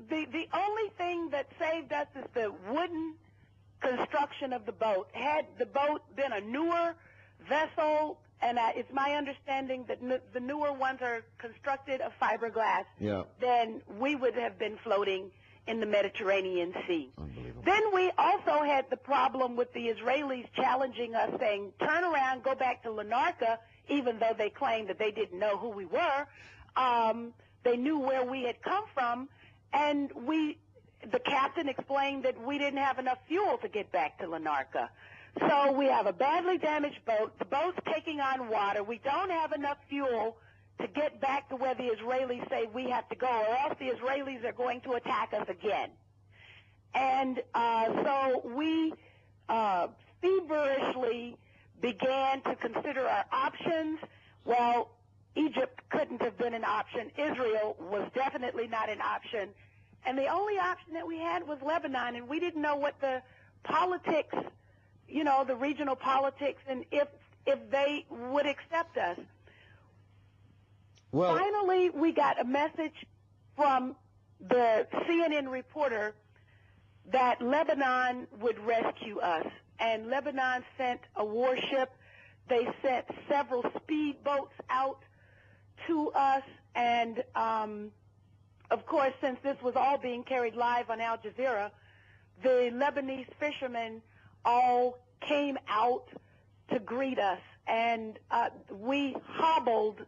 The only thing that saved us is the wooden construction of the boat. Had the boat been a newer vessel, and it's my understanding that the newer ones are constructed of fiberglass, then we would have been floating in the Mediterranean Sea. Then we also had the problem with the Israelis challenging us, saying, turn around, go back to Larnaca, even though they claimed that they didn't know who we were. They knew where we had come from, and the captain explained that we didn't have enough fuel to get back to Larnaca. So we have a badly damaged boat. The boat's taking on water. We don't have enough fuel to get back to where the Israelis say we have to go, or else the Israelis are going to attack us again. And so we feverishly began to consider our options. Well, Egypt couldn't have been an option. Israel was definitely not an option. And the only option that we had was Lebanon, and we didn't know what the politics, the regional politics, and if they would accept us. Well, finally, we got a message from the CNN reporter that Lebanon would rescue us. And Lebanon sent a warship. They sent several speedboats out to us. And, of course, since this was all being carried live on Al Jazeera, the Lebanese fishermen all came out to greet us. And we hobbled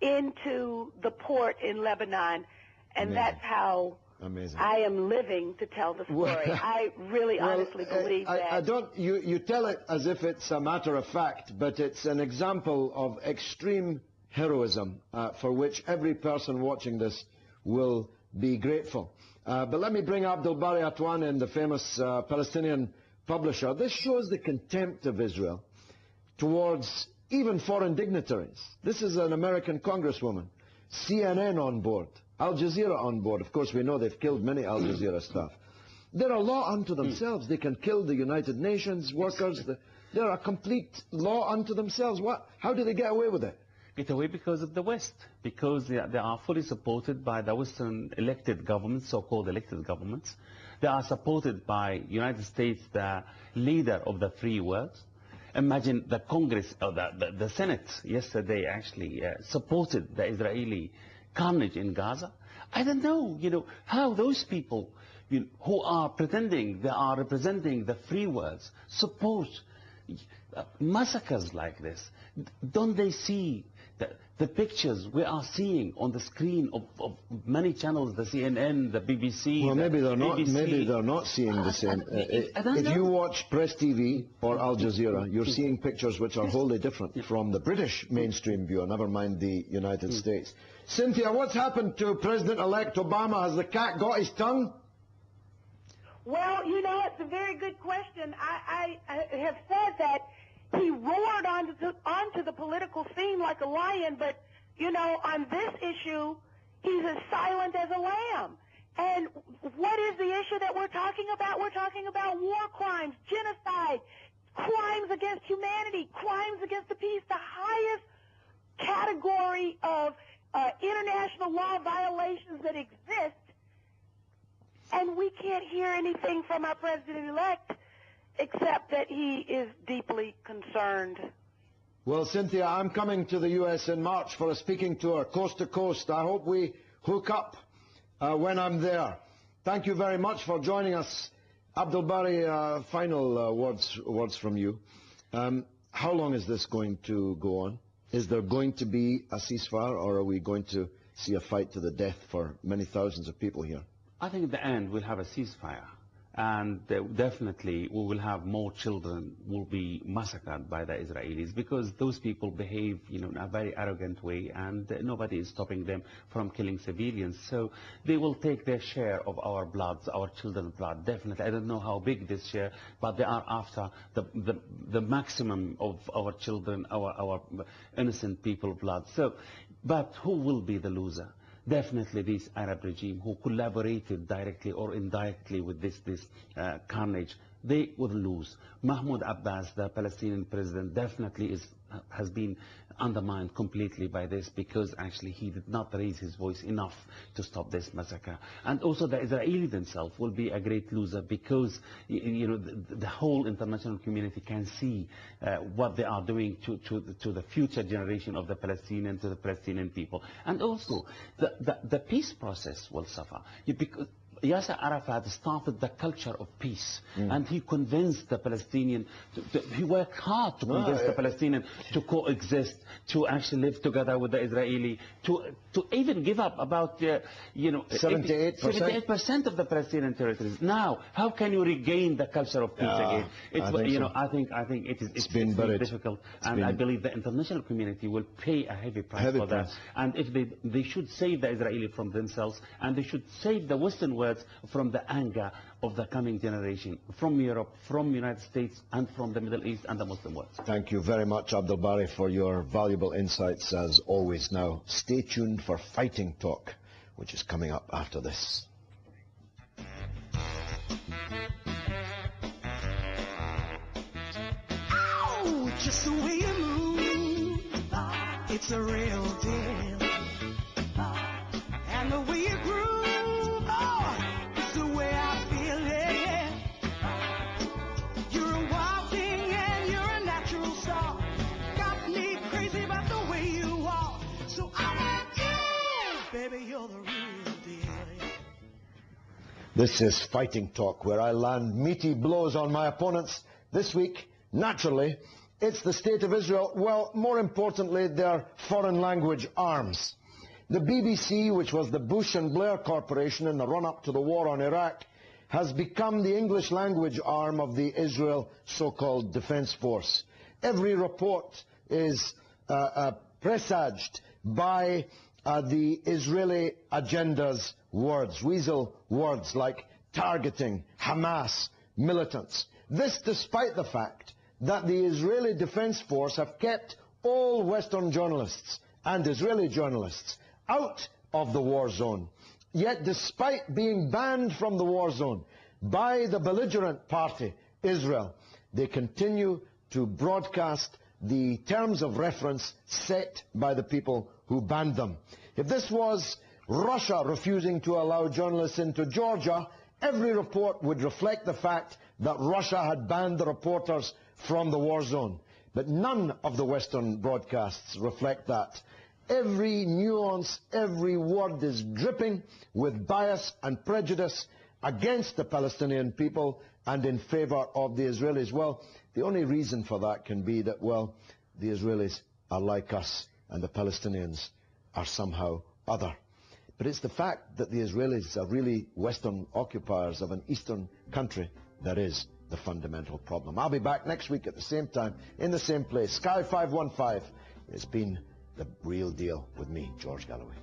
into the port in Lebanon, and that's how I am living to tell the story. I really honestly believe that. You tell it as if it's a matter of fact, but it's an example of extreme heroism for which every person watching this will be grateful. But let me bring Abdel Bari Atwan in, the famous Palestinian publisher. This shows the contempt of Israel towards even foreign dignitaries. This is an American congresswoman, CNN on board, Al Jazeera on board. Of course, we know they've killed many Al Jazeera staff. They're a law unto themselves. They can kill the United Nations workers. They're a complete law unto themselves. How do they get away with it? Get away because of the West, because they are fully supported by the Western elected governments, so-called elected governments. They are supported by United States, the leader of the free world. Imagine the Congress, or the Senate yesterday actually supported the Israeli carnage in Gaza. I don't know, how those people who are pretending they are representing the free world support massacres like this. Don't they see the pictures we are seeing on the screen of many channels, the CNN, the BBC. Well, maybe they're not seeing the same. If you watch Press TV or Al Jazeera, you're seeing pictures which are wholly different from the British mainstream view, never mind the United States. Cynthia, what's happened to President-elect Obama? Has the cat got his tongue? Well, it's a very good question. I have said that he roared onto the political scene like a lion, but, on this issue, he's as silent as a lamb. And what is the issue that we're talking about? We're talking about war crimes, genocide, crimes against humanity, crimes against the peace, the highest category of international law violations that exist. And we can't hear anything from our president-elect except that he is deeply concerned. Well, Cynthia, I'm coming to the U.S. in March for a speaking tour, coast to coast. I hope we hook up when I'm there. Thank you very much for joining us. Abdel Bari, final words from you. How long is this going to go on? Is there going to be a ceasefire, or are we going to see a fight to the death for many thousands of people here? I think at the end we'll have a ceasefire. And definitely we will have more children will be massacred by the Israelis, because those people behave in a very arrogant way, and nobody is stopping them from killing civilians. So they will take their share of our blood, our children's blood, definitely. I don't know how big this share, but they are after the maximum of our children, our innocent people blood. So, but who will be the loser? Definitely this Arab regime who collaborated directly or indirectly with this carnage they will lose. Mahmoud Abbas, the Palestinian president, definitely has been undermined completely by this, because actually he did not raise his voice enough to stop this massacre. And also the Israelis themselves will be a great loser, because the whole international community can see what they are doing to the future generation of the Palestinians, to the Palestinian people. And also the peace process will suffer, because Yasser Arafat started the culture of peace, and he convinced the Palestinian, he worked hard to convince the Palestinian to coexist, to actually live together with the Israeli, to even give up about 78% of the Palestinian territories. Now, how can you regain the culture of peace again? I think it's been very difficult, and I believe the international community will pay a heavy price for that. And if they should save the Israeli from themselves, and they should save the Western world from the anger of the coming generation, from Europe, from the United States, and from the Middle East and the Muslim world. Thank you very much, Abdel Bari, for your valuable insights as always. Now, stay tuned for Fighting Talk, which is coming up after this. Oh, just the way you move, it's a real deal. And the way you groove, This is Fighting Talk, where I land meaty blows on my opponents. This week, naturally, it's the State of Israel. Well, more importantly, their foreign language arms. The BBC, which was the Bush and Blair Corporation in the run-up to the war on Iraq, has become the English language arm of the Israel so-called Defense Force. Every report is presaged by the Israeli agenda's words, weasel words like targeting Hamas militants. This despite the fact that the Israeli Defense Force have kept all Western journalists and Israeli journalists out of the war zone. Yet despite being banned from the war zone by the belligerent party, Israel, they continue to broadcast the terms of reference set by the people who banned them. If this was Russia refusing to allow journalists into Georgia, every report would reflect the fact that Russia had banned the reporters from the war zone. But none of the Western broadcasts reflect that. Every nuance, every word is dripping with bias and prejudice against the Palestinian people and in favor of the Israelis. Well, the only reason for that can be that, well, the Israelis are like us and the Palestinians are somehow other. But it's the fact that the Israelis are really Western occupiers of an Eastern country that is the fundamental problem. I'll be back next week at the same time, in the same place. Sky 515. It's been the real deal with me, George Galloway.